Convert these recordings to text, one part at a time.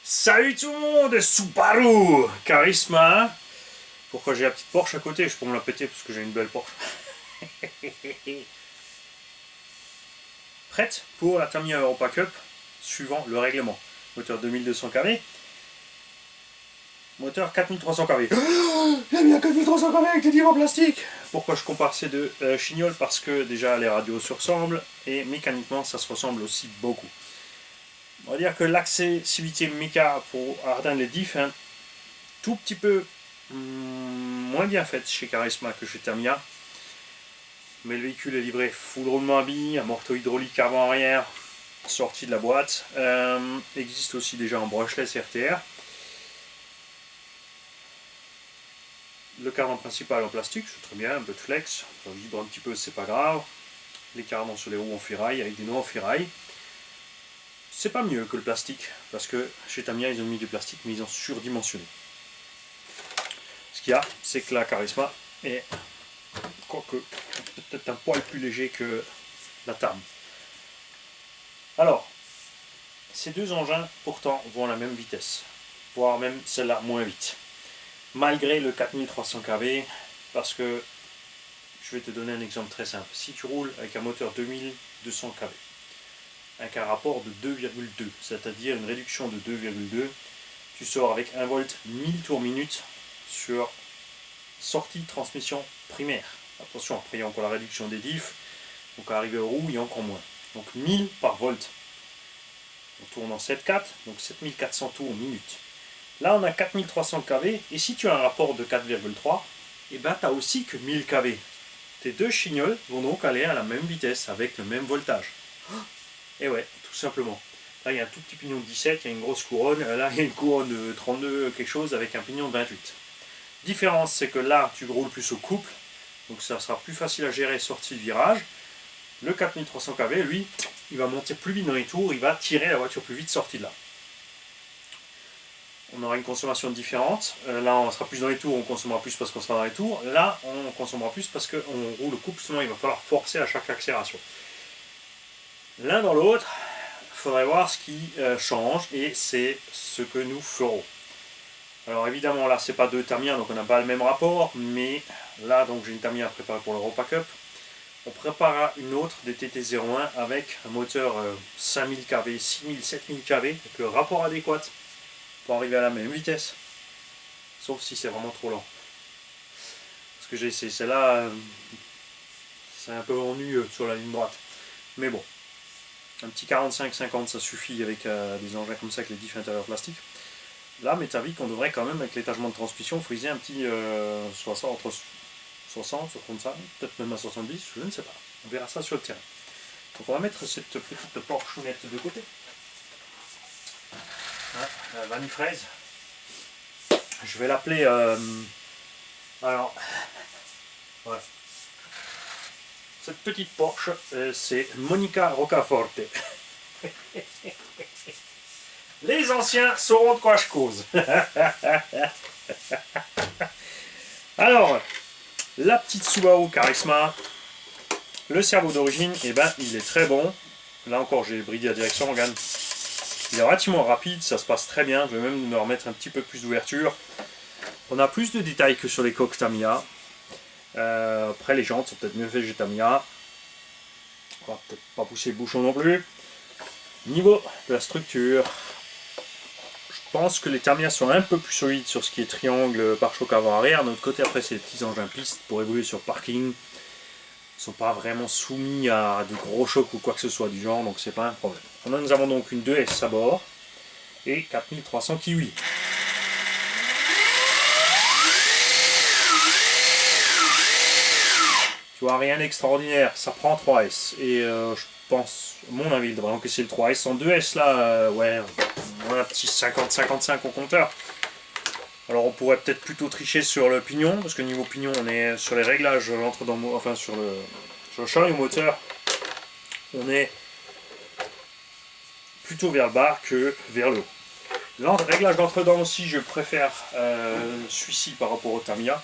Salut tout le monde, Subaru Charisma. Pourquoi j'ai la petite Porsche à côté? Je peux me la péter parce que j'ai une belle Porsche. Prête pour la Tamiya Europa Cup suivant le règlement. Moteur 2200 kV. Moteur 4300 kV. J'ai mis un 4300 kV avec des divans en plastique. Pourquoi je compare ces deux chignoles? Parce que déjà les radios se ressemblent et mécaniquement ça se ressemble aussi beaucoup. On va dire que l'accessibilité méca pour atteindre les diffs est un tout petit peu moins bien faite chez Charisma que chez Tamiya. Mais le véhicule est livré full roulement à billes, un morteau hydraulique avant-arrière sorti de la boîte. Existe aussi déjà en brushless RTR. Le cadran principal en plastique, c'est très bien, un peu de flex, ça vibre un petit peu, c'est pas grave. Les cardans sur les roues en ferraille avec des noix en ferraille. C'est pas mieux que le plastique, parce que chez Tamiya ils ont mis du plastique mais ils ont surdimensionné. Ce qu'il y a, c'est que la Charisma est, quoique, peut-être un poil plus léger que la Tam. Alors, ces deux engins pourtant vont à la même vitesse, voire même celle-là moins vite. Malgré le 4300 kV, parce que je vais te donner un exemple très simple. Si tu roules avec un moteur 2200 kV, avec un rapport de 2,2, c'est-à-dire une réduction de 2,2, tu sors avec 1 volt 1000 tours minute sur sortie de transmission primaire. Attention, après il y a encore la réduction des diffs, donc arrivé aux roues, il y a encore moins. Donc 1000 par volt. On tourne en 7,4, donc 7400 tours minute. Là, on a 4300 kV, et si tu as un rapport de 4,3, et ben tu n'as aussi que 1000 kV. Tes deux chignoles vont donc aller à la même vitesse, avec le même voltage. Et ouais, tout simplement. Là, il y a un tout petit pignon de 17, il y a une grosse couronne, là, il y a une couronne de 32 quelque chose, avec un pignon de 28. Différence, c'est que là, tu roules plus au couple, donc ça sera plus facile à gérer sortie de virage. Le 4300 kV, lui, il va monter plus vite dans les tours, il va tirer la voiture plus vite sortie de là. On aura une consommation différente. Là, on sera plus dans les tours, on consommera plus parce qu'on sera dans les tours. Là, on consommera plus parce qu'on roule au couple, sinon il va falloir forcer à chaque accélération. L'un dans l'autre, il faudrait voir ce qui change, et c'est ce que nous ferons. Alors évidemment, là, c'est pas deux Tamiya, donc on n'a pas le même rapport, mais là, donc j'ai une Tamiya préparée pour l'Europa Cup. On préparera une autre des TT01 avec un moteur 5000 kV, 6000, 7000 kV, avec le rapport adéquat pour arriver à la même vitesse. Sauf si c'est vraiment trop lent. Parce que j'ai essayé celle-là, c'est un peu ennuyeux sur la ligne droite. Mais bon, un petit 45-50 ça suffit avec des engins comme ça, avec les diffs intérieurs plastiques. Là, m'est avis qu'on devrait quand même, avec l'étagement de transmission, friser un petit 60, entre 60, 65, peut-être même à 70, je ne sais pas. On verra ça sur le terrain. Donc on va mettre cette petite porchounette de côté. Hein, Vanille fraise. Je vais l'appeler... alors... Voilà. Cette petite Porsche, c'est Monica Roccaforte. Les anciens sauront de quoi je cause. Alors, la petite Subaru Charisma, le cerveau d'origine, eh ben, il est très bon. Là encore, j'ai bridé la direction, regarde. Il est relativement rapide, ça se passe très bien. Je vais même me remettre un petit peu plus d'ouverture. On a plus de détails que sur les coques Tamiya. Après, les jantes sont peut-être mieux faites chez Tamiya. On va peut-être pas pousser le bouchon non plus. Niveau de la structure, je pense que les Tamiya sont un peu plus solides sur ce qui est triangle, pare-choc avant-arrière. De notre côté, après, c'est des petits engins pistes pour évoluer sur parking. Ils ne sont pas vraiment soumis à de gros chocs ou quoi que ce soit du genre, donc c'est pas un problème. Nous avons donc une 2S à bord et 4300 Kiwi. Tu vois, rien d'extraordinaire, ça prend 3S. Et je pense, à mon avis, il devrait encaisser le 3S. En 2S, là, ouais, un petit 50-55 au compteur. Alors on pourrait peut-être plutôt tricher sur le pignon, parce que niveau pignon, on est sur les réglages, enfin sur le chariot moteur, on est plutôt vers le bas que vers le haut. Le réglage d'entre-dedans aussi, je préfère celui-ci par rapport au Tamiya.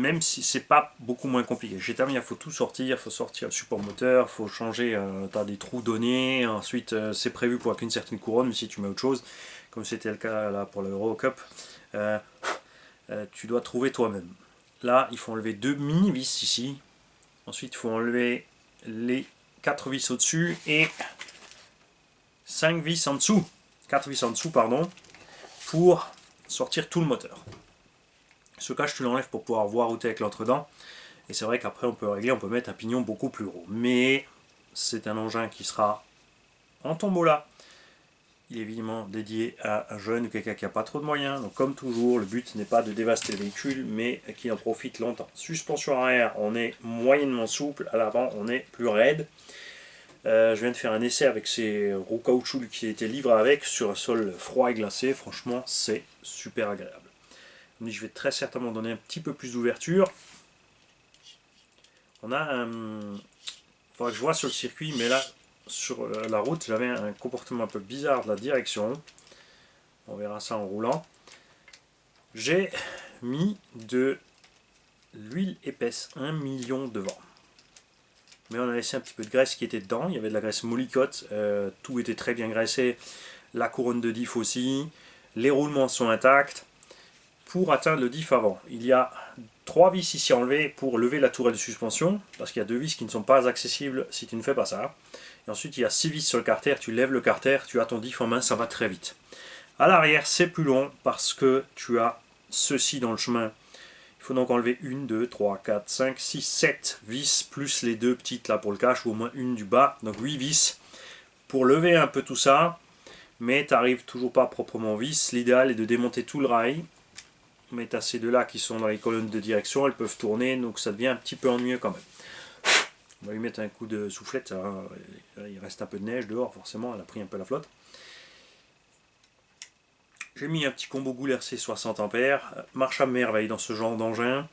même si c'est pas beaucoup moins compliqué. Chez Tamiya, il faut tout sortir, il faut sortir le support moteur, il faut changer, tu as des trous donnés, ensuite c'est prévu pour qu'une certaine couronne, mais si tu mets autre chose, comme c'était le cas là pour l'Euro Cup, tu dois trouver toi-même. Là, il faut enlever 2 mini vis ici, ensuite il faut enlever les 4 vis au-dessus et 5 vis en dessous, 4 vis en dessous, pardon, pour sortir tout le moteur. Ce cache, tu l'enlèves pour pouvoir voir où tu es avec l'entre-dents. Et c'est vrai qu'après, on peut régler, on peut mettre un pignon beaucoup plus gros. Mais c'est un engin qui sera en tombola. Il est évidemment dédié à un jeune ou quelqu'un qui n'a pas trop de moyens. Donc comme toujours, le but n'est pas de dévaster le véhicule, mais qu'il en profite longtemps. Suspension arrière, on est moyennement souple. À l'avant, on est plus raide. Je viens de faire un essai avec ces roues caoutchouc qui étaient livrés avec sur un sol froid et glacé. Franchement, c'est super agréable. Je vais très certainement donner un petit peu plus d'ouverture. On a un... Il faudra que je vois sur le circuit, mais là, sur la route, j'avais un comportement un peu bizarre de la direction. On verra ça en roulant. J'ai mis de l'huile épaisse, 1 million devant. Mais on a laissé un petit peu de graisse qui était dedans. Il y avait de la graisse mollicotte. Tout était très bien graissé. La couronne de diff aussi. Les roulements sont intacts. Pour atteindre le diff avant, il y a 3 vis ici enlevées pour lever la tourelle de suspension, parce qu'il y a 2 vis qui ne sont pas accessibles si tu ne fais pas ça. Et ensuite il y a 6 vis sur le carter, tu lèves le carter, tu as ton diff en main, ça va très vite. À l'arrière c'est plus long parce que tu as ceci dans le chemin. Il faut donc enlever 1, 2, 3, 4, 5, 6, 7 vis, plus les 2 petites là pour le cache, ou au moins une du bas, donc 8 vis, pour lever un peu tout ça, mais tu n'arrives toujours pas proprement vis. L'idéal est de démonter tout le rail. Mais tu as ces deux-là qui sont dans les colonnes de direction, elles peuvent tourner, donc ça devient un petit peu ennuyeux quand même. On va lui mettre un coup de soufflette, il reste un peu de neige dehors, forcément, elle a pris un peu la flotte. J'ai mis un petit combo Goul RC 60 A, marche à merveille dans ce genre d'engin.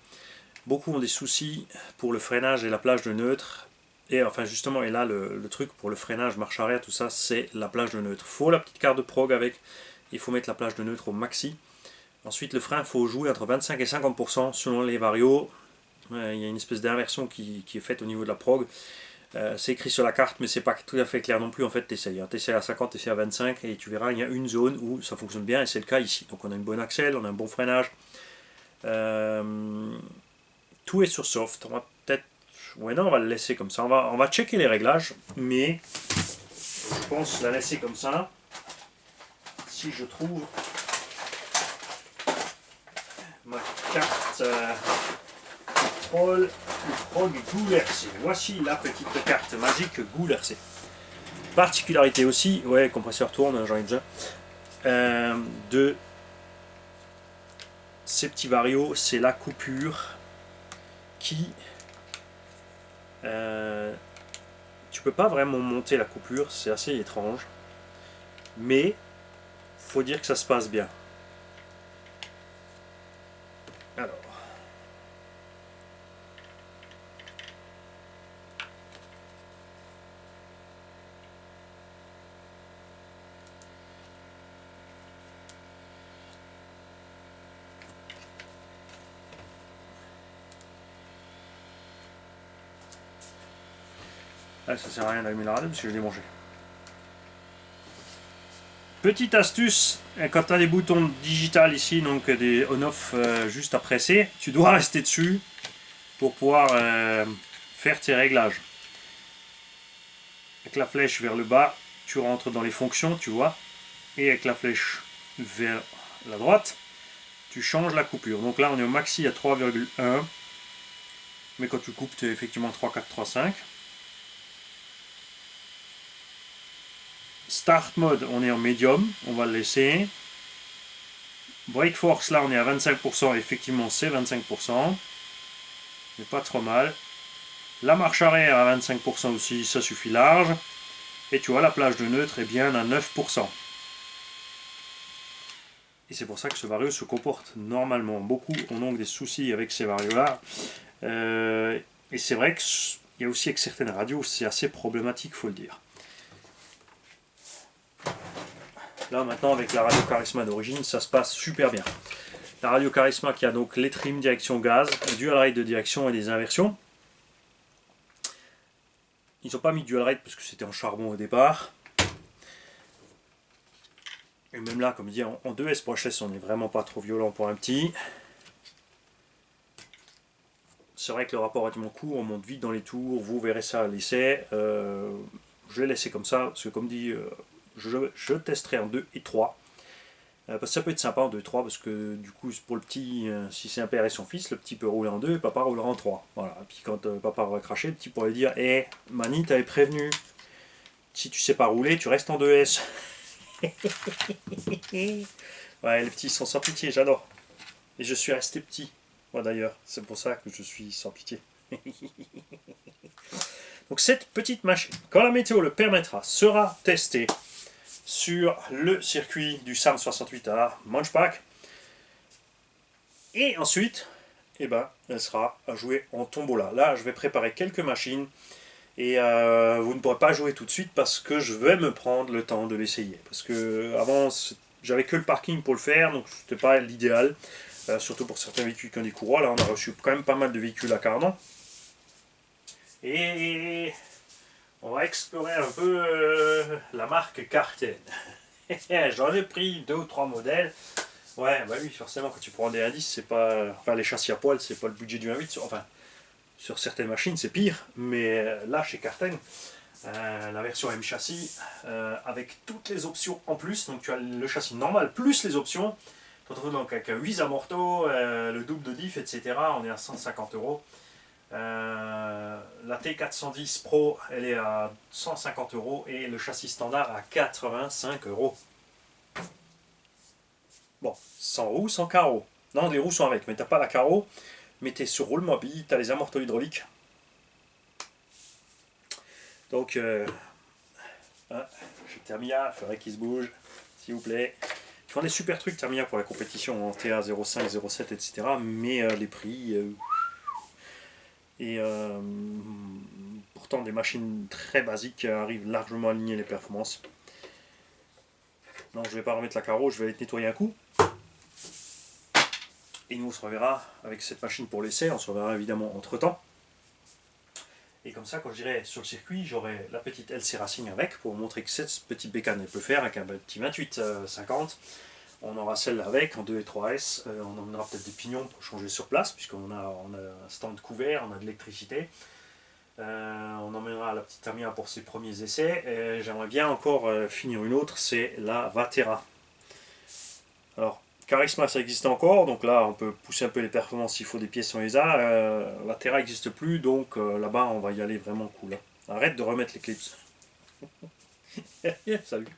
Beaucoup ont des soucis pour le freinage et la plage de neutre. Et enfin justement, et là le truc pour le freinage, marche arrière, tout ça, c'est la plage de neutre. Il faut la petite carte de prog avec, il faut mettre la plage de neutre au maxi. Ensuite, le frein, il faut jouer entre 25 et 50% selon les varios. Il y a une espèce d'inversion qui est faite au niveau de la prog. C'est écrit sur la carte, mais c'est pas tout à fait clair non plus. En fait, tu essayes à 50, tu essayes à 25, et tu verras, il y a une zone où ça fonctionne bien, et c'est le cas ici. Donc, on a une bonne axle, on a un bon freinage. Tout est sur soft. On va peut-être. Ouais, non, on va le laisser comme ça. On va checker les réglages, mais je pense la laisser comme ça. Si je trouve ma carte contrôle prog Goul RC. Voici la petite carte magique Goul RC. Particularité aussi, ouais, compresseur tourne, j'en ai déjà, de ces petits varios, c'est la coupure qui tu peux pas vraiment monter la coupure, c'est assez étrange, mais faut dire que ça se passe bien. Alors, là, ça sert à rien d'allumer la radio parce que je l'ai mangé. Petite astuce, quand tu as des boutons digital ici, donc des on-off juste à presser, tu dois rester dessus pour pouvoir faire tes réglages. Avec la flèche vers le bas, tu rentres dans les fonctions, tu vois, et avec la flèche vers la droite, tu changes la coupure. Donc là, on est au maxi à 3,1, mais quand tu coupes, tu es effectivement 3, 4, 3, 5. Start mode, on est en médium, on va le laisser. Brake force, là on est à 25%, effectivement c'est 25%, mais pas trop mal. La marche arrière à 25% aussi, ça suffit large. Et tu vois, la plage de neutre est bien à 9%. Et c'est pour ça que ce vario se comporte normalement. Beaucoup ont donc des soucis avec ces varios-là. Et c'est vrai qu'il y a aussi avec certaines radios, c'est assez problématique, faut le dire. Là maintenant avec la radio Charisma d'origine, ça se passe super bien. La Radio Charisma qui a donc les trims direction gaz, dual rate de direction et des inversions. Ils n'ont pas mis dual rate parce que c'était en charbon au départ. Et même là, comme dit, en 2S pour HS, on n'est vraiment pas trop violent pour un petit. C'est vrai que le rapport est relativement court, on monte vite dans les tours, vous verrez ça à l'essai. Je vais laisser comme ça, parce que comme dit, je testerai en 2 et 3. Parce que ça peut être sympa en 2 et 3, parce que du coup, pour le petit, si c'est un père et son fils, le petit peut rouler en 2 et papa roulera en 3. Voilà. Et puis quand papa va cracher, le petit pourrait dire hé, Mani, t'avais prévenu. Si tu sais pas rouler, tu restes en 2S. Ouais, les petits sont sans pitié, j'adore. Et je suis resté petit, moi d'ailleurs. C'est pour ça que je suis sans pitié. Donc cette petite machine, quand la météo le permettra, sera testée sur le circuit du SAM 68 à Munchpack. Et ensuite, eh ben, elle sera à jouer en tombola. Là, je vais préparer quelques machines. Et vous ne pourrez pas jouer tout de suite parce que je vais me prendre le temps de l'essayer. Parce que avant, j'avais que le parking pour le faire, donc c'était pas l'idéal. Surtout pour certains véhicules qui ont des courroies. Là, on a reçu quand même pas mal de véhicules à Cardan. Et on va explorer un peu la marque Carten. J'en ai pris 2 ou 3 modèles. Ouais, bah oui, forcément, quand tu prends des indices, c'est pas. Enfin, les châssis à poil, c'est pas le budget du 1.8. Enfin, sur certaines machines, c'est pire. Mais là, chez Carten, la version M châssis, avec toutes les options en plus. Donc, tu as le châssis normal plus les options. Tu te retrouves donc avec 8 amortos, le double de diff, etc. On est à 150 €. La T410 Pro, elle est à 150 € et le châssis standard à 85 €. Bon, sans roues, sans carreaux. Non, les roues sont avec, mais t'as pas la carreau. Mais t'es sur roule mobile, t'as les amortos hydrauliques. Donc, chez Tamiya, il faudrait qu'ils se bougent, s'il vous plaît. Ils font des super trucs Tamiya pour la compétition en TA 05, 07, etc. Mais les prix. Pourtant, des machines très basiques arrivent largement à aligner les performances. Non, je ne vais pas remettre la carreau, je vais aller nettoyer un coup. Et nous, on se reverra avec cette machine pour l'essai. On se reverra évidemment entre temps. Et comme ça, quand j'irai sur le circuit, j'aurai la petite LC Racing avec pour vous montrer que cette petite bécane elle peut faire avec un petit 28-50. On aura celle avec en 2 et 3S. On emmènera peut-être des pignons pour changer sur place, puisqu'on a un stand couvert, on a de l'électricité. On emmènera la petite Tamiya pour ses premiers essais. J'aimerais bien encore finir une autre, c'est la Vatera. Alors, Charisma ça existe encore, donc là on peut pousser un peu les performances s'il faut des pièces on les a. Vatera n'existe plus, donc là-bas on va y aller vraiment cool. Arrête de remettre les clips. Salut.